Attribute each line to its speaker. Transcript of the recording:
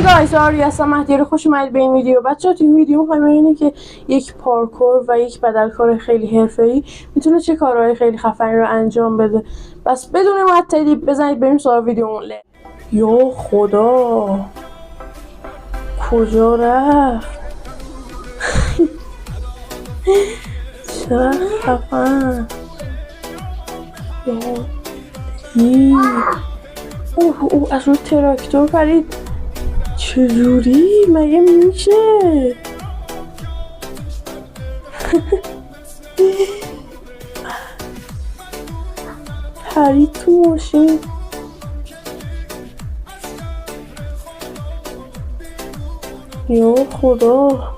Speaker 1: گایز، آری هستم. مهدی، خوش اومدید به این ویدیو. بچه‌ها تو این ویدیو می‌خوایم ببینیم که یک پارکور و یک بدلکار خیلی حرفه‌ای میتونه چه کارهای خیلی خفنی رو انجام بده. بس بدون معطلی بزنید بریم سراغ ویدیومون. یا خدا، کجا رفت؟ چقدر خفن. اوه از روی تراکتور پرید. چجوری؟ مگه میشه؟ پرید تو ماشین. یا خدا،